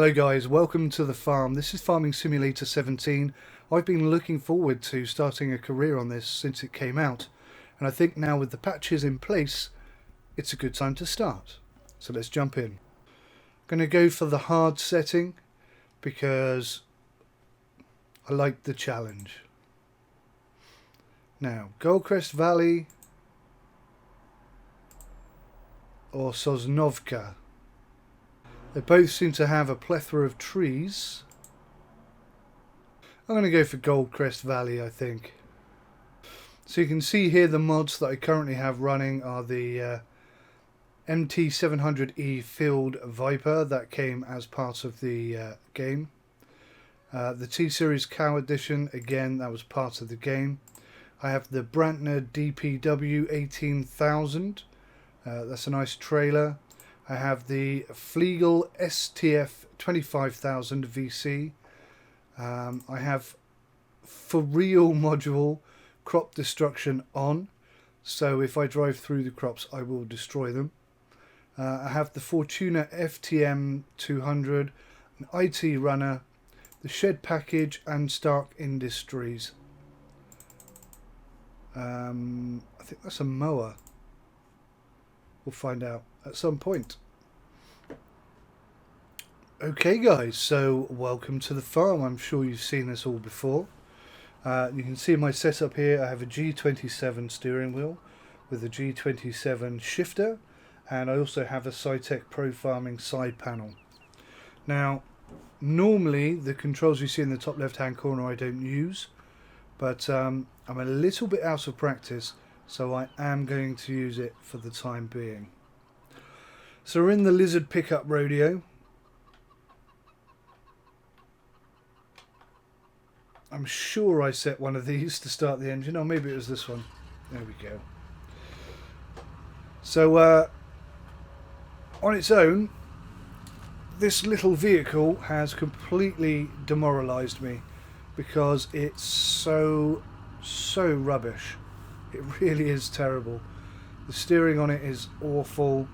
Hello guys, welcome to the farm. This is Farming Simulator 17. I've been looking forward to starting a career on this since it came out, and I think now with the patches in place it's a good time to start. So let's jump in. I'm going to go for the hard setting because I like the challenge. Now, Goldcrest Valley or Sosnovka. They both seem to have a plethora of trees. I'm going to go for Goldcrest Valley, I think. So you can see here the mods that I currently have running are the MT700E Field Viper that came as part of the game. The T-Series Cow Edition, again, that was part of the game. I have the Brantner DPW 18000. That's a nice trailer. I have the Flegel STF 25000 VC. I have for real module crop destruction on, so if I drive through the crops I will destroy them. I have the Fortuna FTM 200, an IT runner, the Shed Package and Stark Industries. I think that's a mower. We'll find out at some point. Okay guys, so welcome to the farm. I'm sure you've seen this all before. You can see my setup here. I have a G27 steering wheel with a G27 shifter, and I also have a Cytec Pro Farming side panel. Now, normally the controls you see in the top left hand corner I don't use, but I'm a little bit out of practice, so I am going to use it for the time being. So we're in the Lizard pickup rodeo. I'm sure I set one of these to start the engine, or maybe it was this one. There we go. So on its own, this little vehicle has completely demoralised me because it's so rubbish. It really is terrible. The steering on it is awful.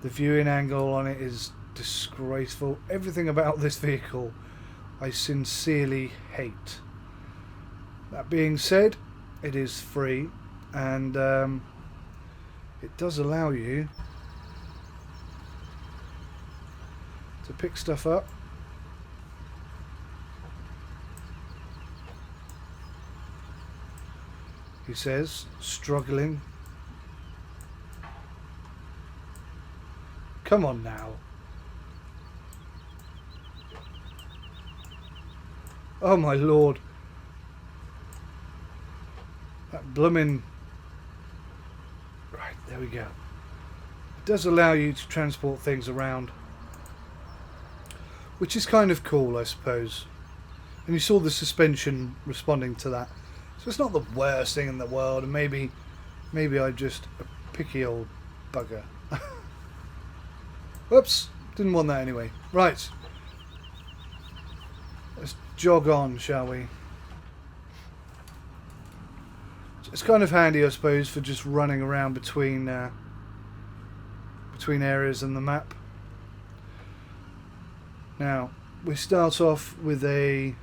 The viewing angle on it is disgraceful. Everything about this vehicle I sincerely hate. That being said, it is free, and it does allow you to pick stuff up. He says, struggling. Come on now. Oh my lord. That blooming... Right, there we go. It does allow you to transport things around, which is kind of cool, I suppose. And you saw the suspension responding to that. So it's not the worst thing in the world, and maybe I'm just a picky old bugger. Whoops, didn't want that anyway. Right, let's jog on, shall we? It's kind of handy, I suppose, for just running around between areas in the map. Now, we start off with a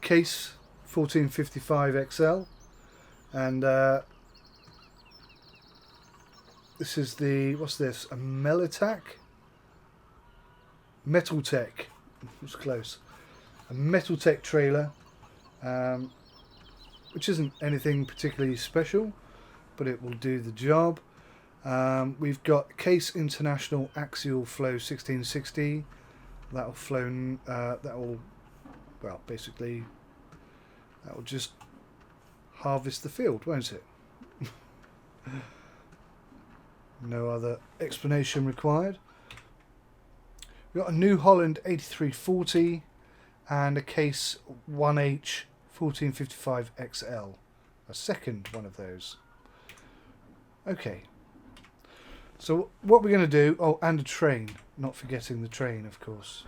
case 1455 XL, and this is the, what's this, a Melitech? Metaltech, it was close. A Metaltech trailer, which isn't anything particularly special, but it will do the job. We've got Case International Axial Flow 1660. That'll flow. Well, basically, that will just harvest the field, won't it? No other explanation required. We've got a New Holland 8340 and a Case 1H 1455 XL. A second one of those. Okay. So what we're going to do... Oh, and a train. Not forgetting the train, of course.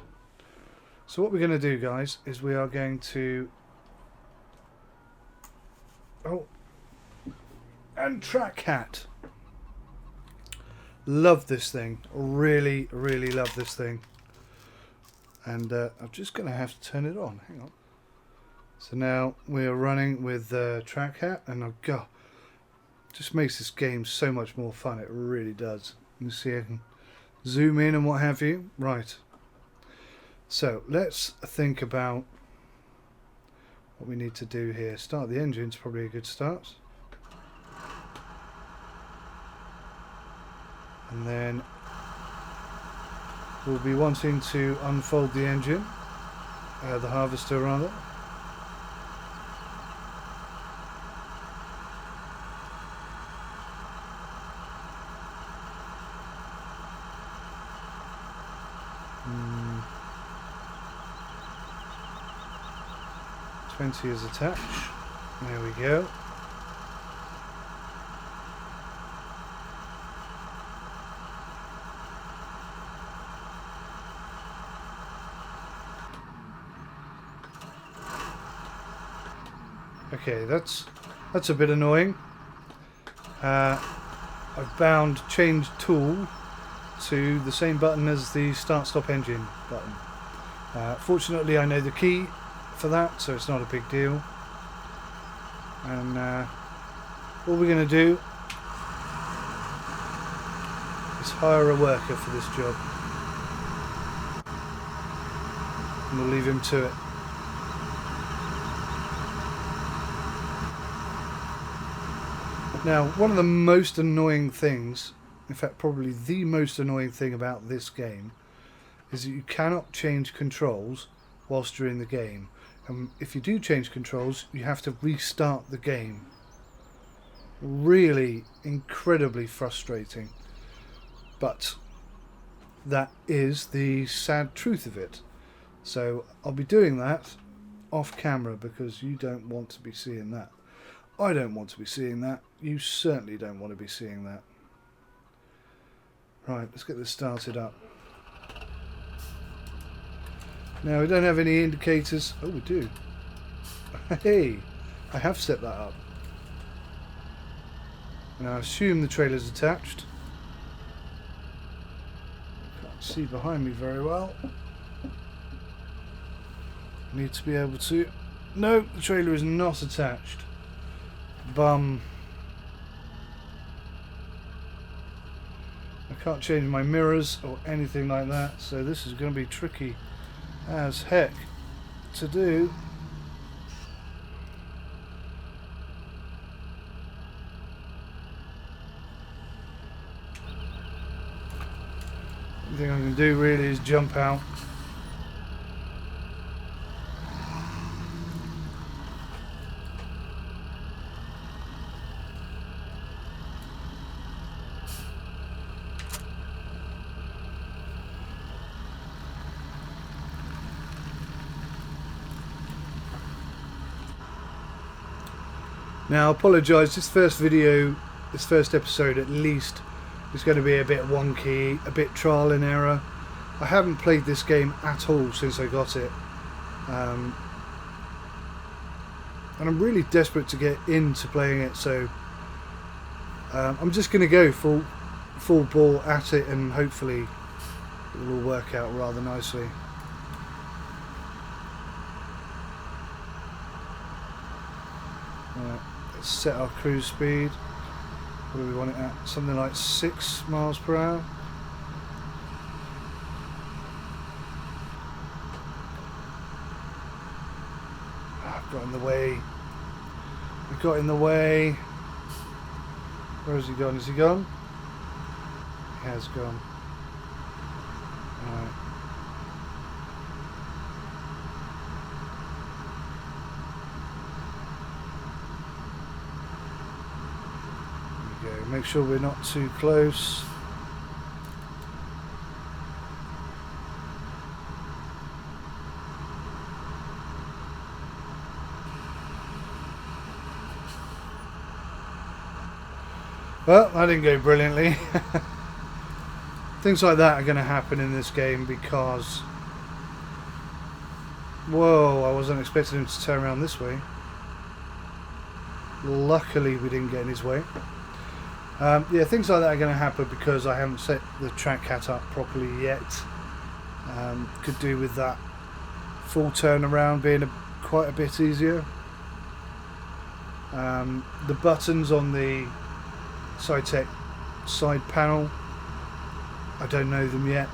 So what we're going to do, guys, is we are going to... Oh. And track hat. Love this thing. Really, really love this thing. And I'm just going to have to turn it on. Hang on. So now we're running with track hat, and oh god, just makes this game so much more fun. It really does. You can see I can zoom in and what have you. Right. So let's think about what we need to do here. Start the engine's probably a good start. And then we'll be wanting to unfold the engine, the harvester rather. Hmm. 20 is attached. There we go. Okay, that's a bit annoying. I've bound change tool to the same button as the start stop engine button. Fortunately I know the key for that, so it's not a big deal. And all we're going to do is hire a worker for this job. And we'll leave him to it. Now, one of the most annoying things, in fact probably the most annoying thing about this game, is that you cannot change controls whilst you're in the game. And if you do change controls, you have to restart the game. Really incredibly frustrating. But that is the sad truth of it. So I'll be doing that off camera because you don't want to be seeing that. I don't want to be seeing that. You certainly don't want to be seeing that. Right, let's get this started up. Now we don't have any indicators. Oh, we do. Hey, I have set that up. Now I assume the trailer's attached. Can't see behind me very well. Need to be able to... No, the trailer is not attached. Bum. I can't change my mirrors or anything like that, so this is going to be tricky as heck to do. The thing I can do really is jump out. Now I apologise, this first video, this first episode at least, is going to be a bit wonky, a bit trial and error. I haven't played this game at all since I got it. And I'm really desperate to get into playing it, so I'm just going to go full ball at it, and hopefully it will all work out rather nicely. Right. Set our cruise speed. What do we want it at? Something like 6 miles per hour. I've got in the way. We got in the way. Where has he gone? Is he gone? He has gone. Alright. Make sure we're not too close. Well, that didn't go brilliantly. Things like that are going to happen in this game because... Whoa, I wasn't expecting him to turn around this way. Luckily we didn't get in his way. Yeah, things like that are going to happen because I haven't set the track cat up properly yet. Could do with that full turnaround being quite a bit easier. The buttons on the SciTech side panel, I don't know them yet,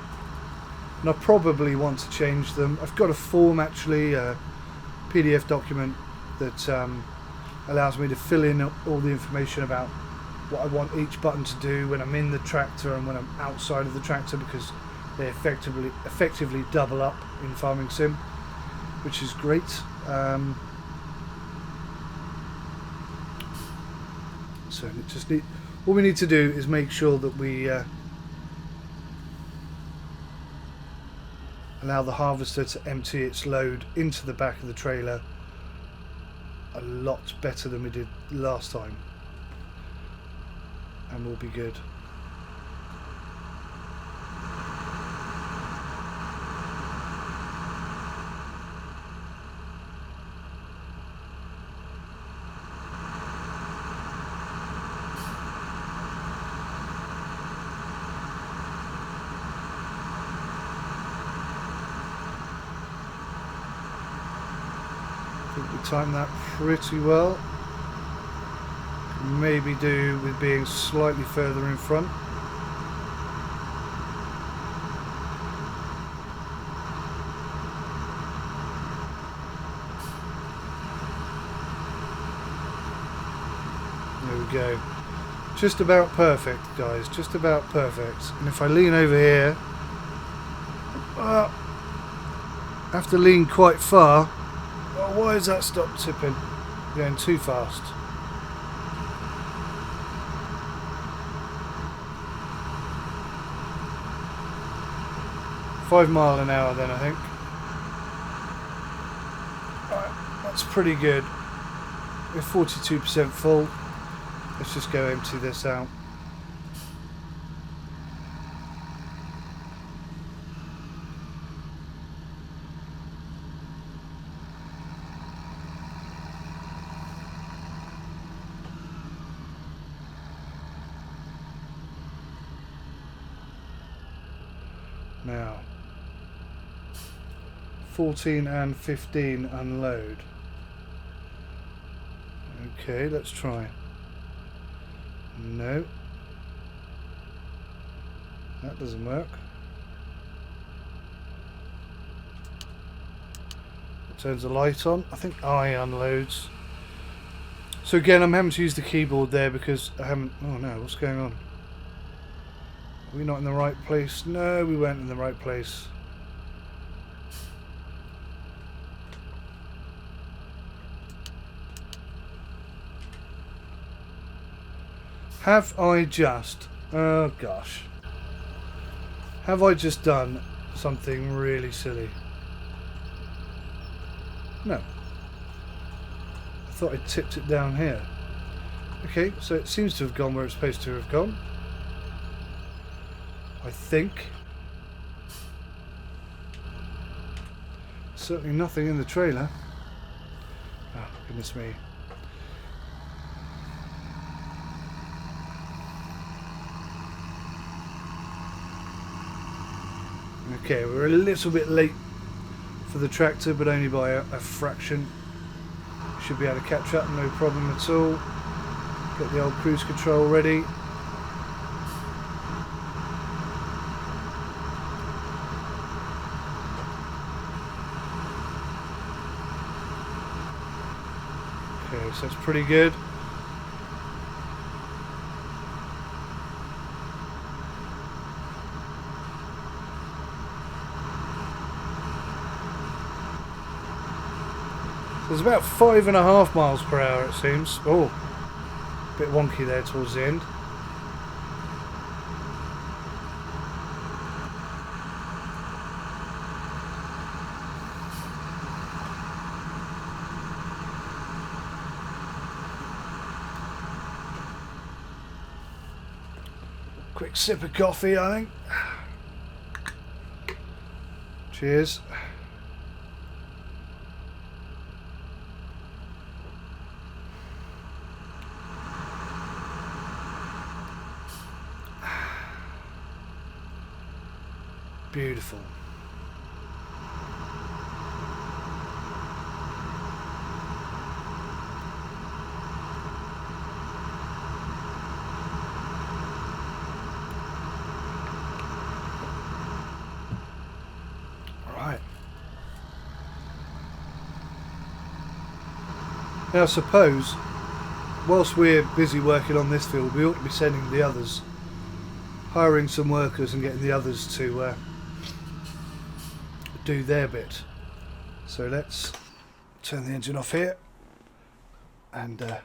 and I probably want to change them. I've got a form, actually, a PDF document that allows me to fill in all the information about what I want each button to do when I'm in the tractor and when I'm outside of the tractor, because they effectively double up in Farming Sim, which is great. So all we need to do is make sure that we allow the harvester to empty its load into the back of the trailer a lot better than we did last time, and we'll be good. I think we timed that pretty well. Maybe do with being slightly further in front. There we go. Just about perfect, guys. Just about perfect. And if I lean over here, I have to lean quite far. Oh, why is that stop tipping? Going too fast. $5 mph then, I think. Right, that's pretty good. We're 42% full. Let's just go empty this out. Now 14 and 15 unload. Okay, let's try. No, that doesn't work. It turns the light on. I think I unloads. So again, I'm having to use the keyboard there because I haven't. Oh no, what's going on? Are we not in the right place? No, we weren't in the right place. Have I just... oh gosh. Have I just done something really silly? No. I thought I tipped it down here. Okay, so it seems to have gone where it's supposed to have gone. I think. Certainly nothing in the trailer. Oh, goodness me. Okay, we're a little bit late for the tractor, but only by a fraction. Should be able to catch up, no problem at all. Get the old cruise control ready. Okay, so it's pretty good. There's about 5.5 miles per hour, it seems. Oh, a bit wonky there towards the end. Quick sip of coffee, I think. Cheers. Beautiful. Right. Now, I suppose, whilst we're busy working on this field, we ought to be sending the others, hiring some workers and getting the others to do their bit. So let's turn the engine off here and go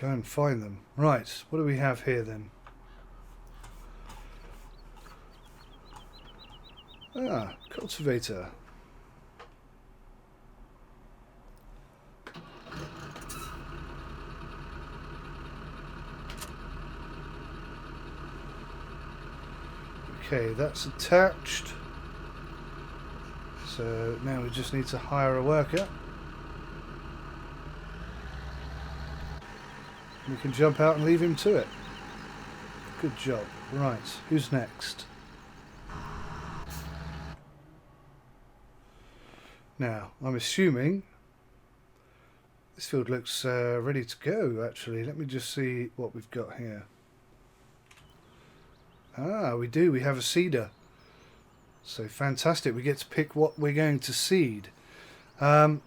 and find them. Right, what do we have here then? Ah, cultivator. Okay, that's attached. So now we just need to hire a worker. We can jump out and leave him to it. Good job. Right, who's next? Now, I'm assuming this field looks ready to go, actually. Let me just see what we've got here. Ah, we do. We have a seeder. So fantastic. We get to pick what we're going to seed. I'll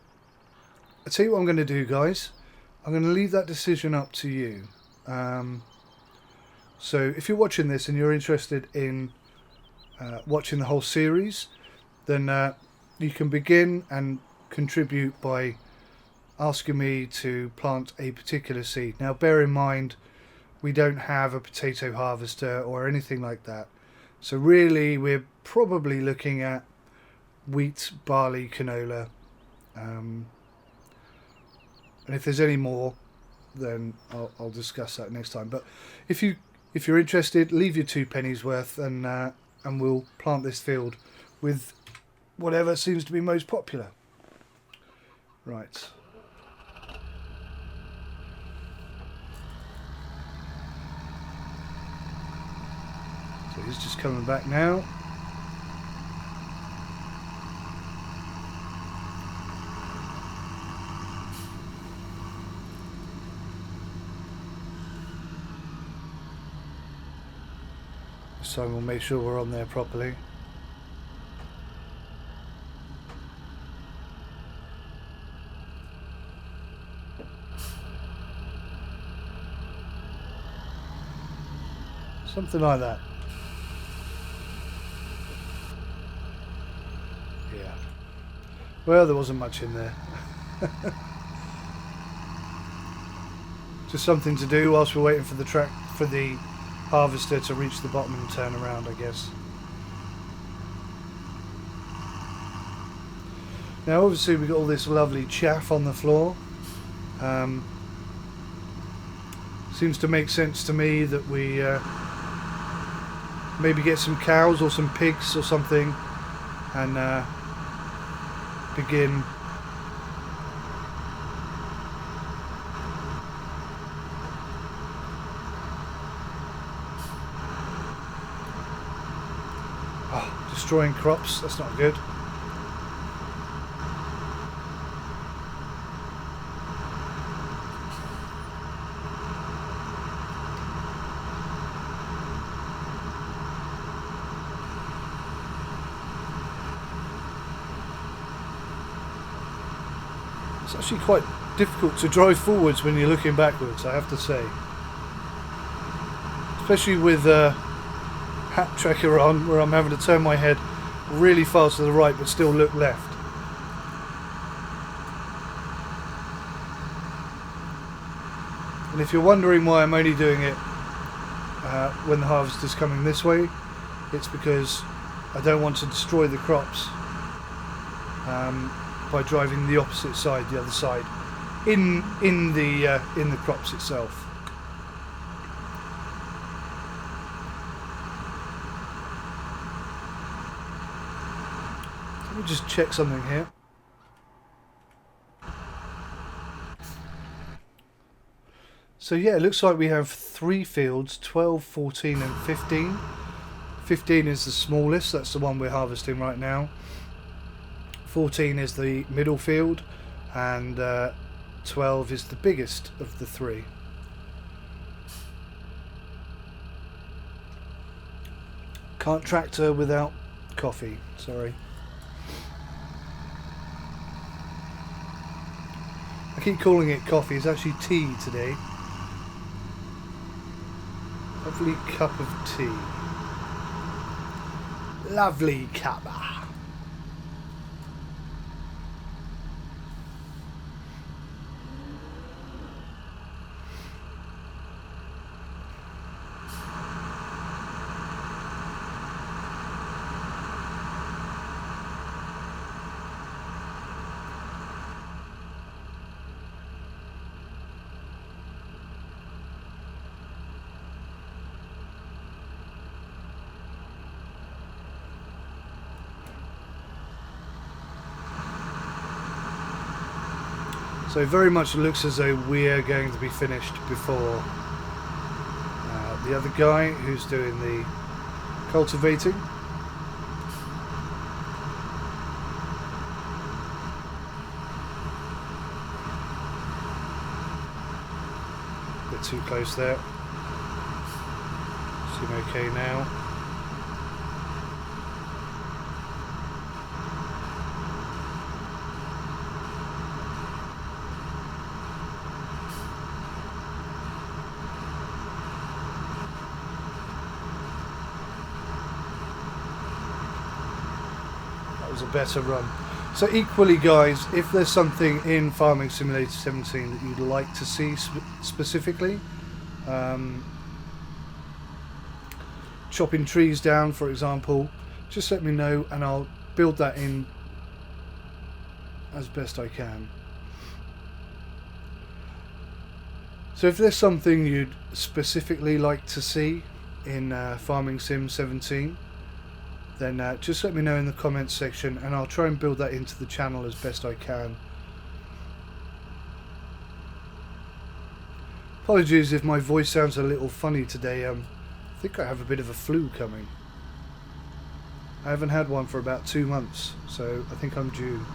tell you what I'm going to do, guys. I'm going to leave that decision up to you. So if you're watching this and you're interested in watching the whole series, then you can begin and contribute by asking me to plant a particular seed. Now, bear in mind, we don't have a potato harvester or anything like that. So really, we're probably looking at wheat, barley, canola. And if there's any more, then I'll discuss that next time. But if you're interested, leave your 2 pennies worth, and we'll plant this field with whatever seems to be most popular. Right. So he's just coming back now. This time we'll make sure we're on there properly. Something like that. Yeah. Well, there wasn't much in there. Just something to do whilst we're waiting for the harvester to reach the bottom and turn around, I guess. Now, obviously, we've got all this lovely chaff on the floor. Seems to make sense to me that we maybe get some cows or some pigs or something and begin destroying crops. That's not good. It's actually quite difficult to drive forwards when you're looking backwards, I have to say. Especially with hat tracker on, where I'm having to turn my head really fast to the right but still look left. And if you're wondering why I'm only doing it when the harvest is coming this way, it's because I don't want to destroy the crops by driving the opposite side, the other side, in the crops itself. Let me just check something here. So yeah, it looks like we have 3 fields, 12, 14 and 15. 15 is the smallest, that's the one we're harvesting right now. 14 is the middle field, and 12 is the biggest of the 3. Can't tractor without coffee, sorry. I keep calling it coffee, it's actually tea today. Lovely cup of tea. Lovely cup. So very much looks as though we're going to be finished before the other guy who's doing the cultivating. A bit too close there. Seem okay now. A better run. So equally guys, if there's something in Farming Simulator 17 that you'd like to see specifically, chopping trees down for example, just let me know and I'll build that in as best I can. So if there's something you'd specifically like to see in Farming Sim 17, then just let me know in the comments section and I'll try and build that into the channel as best I can. Apologies if my voice sounds a little funny today. I think I have a bit of a flu coming. I haven't had one for about 2 months, so I think I'm due.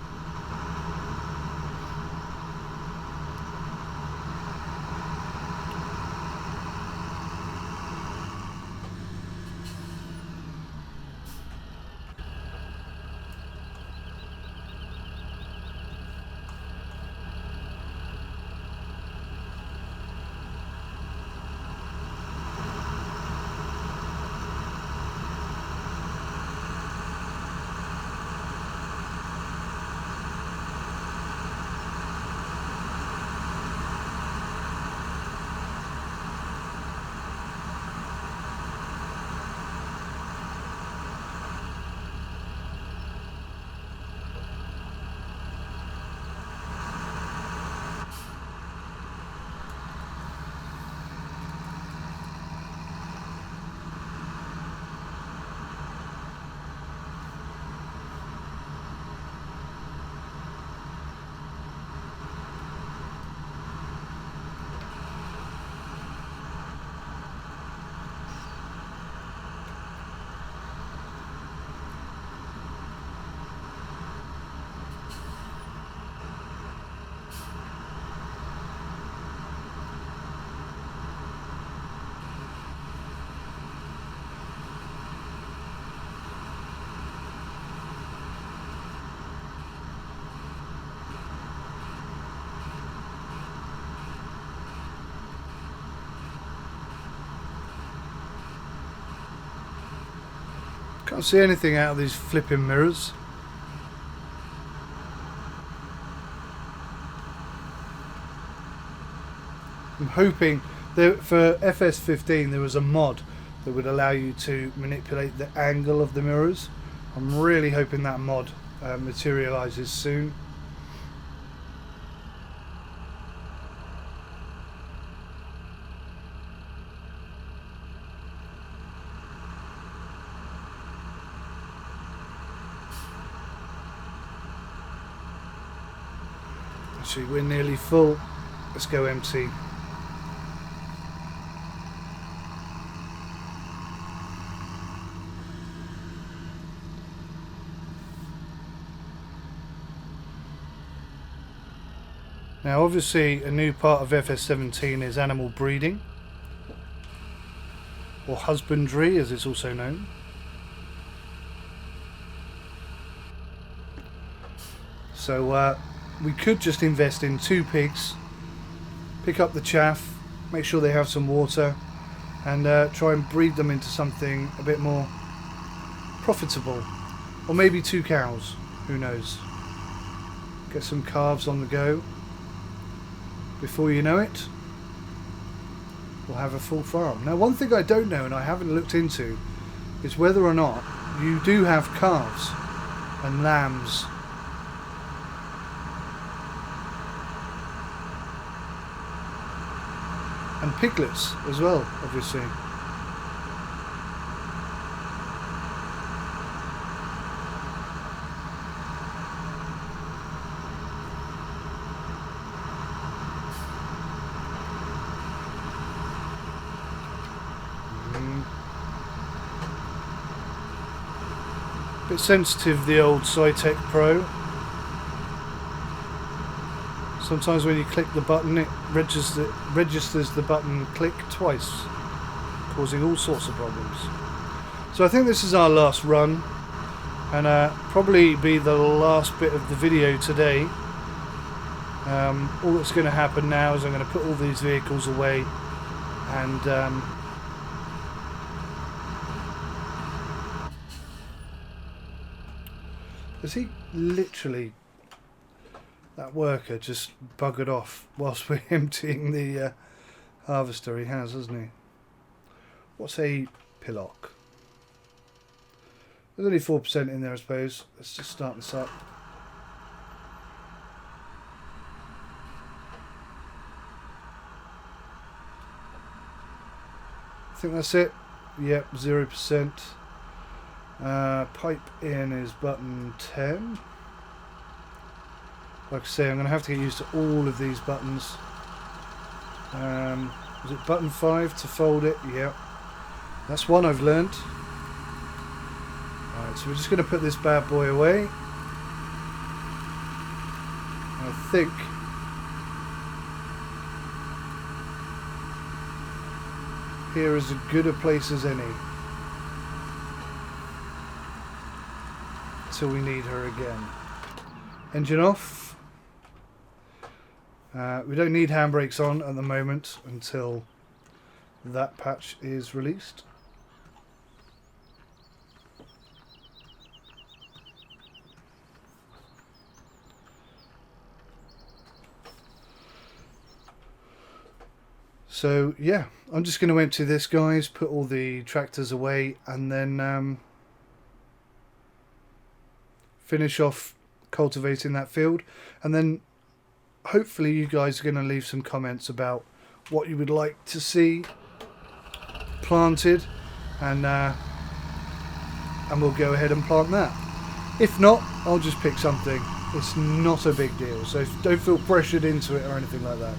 Can't see anything out of these flipping mirrors. I'm hoping that for FS15 there was a mod that would allow you to manipulate the angle of the mirrors. I'm really hoping that mod materializes soon. Actually, we're nearly full. Let's go empty. Now obviously a new part of FS17 is animal breeding, or husbandry as it's also known. So we could just invest in 2 pigs, pick up the chaff, make sure they have some water, and try and breed them into something a bit more profitable. Or maybe 2 cows, who knows. Get some calves on the go. Before you know it, we'll have a full farm. Now one thing I don't know and I haven't looked into is whether or not you do have calves and lambs and piglets as well, obviously. Bit sensitive, the old Cytec Pro. Sometimes when you click the button it registers the button click twice, causing all sorts of problems. So I think this is our last run, and probably be the last bit of the video today. All that's going to happen now is I'm going to put all these vehicles away and is he literally, that worker just buggered off whilst we're emptying the harvester? He has, hasn't he? What's a pillock? There's only 4% in there, I suppose. Let's just start this up. I think that's it. Yep, 0%. Pipe in is button 10. Like I say, I'm going to have to get used to all of these buttons. Was it button 5 to fold it? Yep. That's one I've learnt. Alright, so we're just going to put this bad boy away. I think here is as good a place as any. Till we need her again. Engine off. We don't need handbrakes on at the moment until that patch is released. So yeah, I'm just going to empty this, guys, put all the tractors away, and then finish off cultivating that field, and then hopefully you guys are going to leave some comments about what you would like to see planted, and we'll go ahead and plant that. If not, I'll just pick something. It's not a big deal, so don't feel pressured into it or anything like that.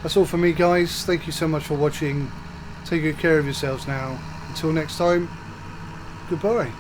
That's all for me, guys. Thank you so much for watching. Take good care of yourselves now. Until next time, goodbye.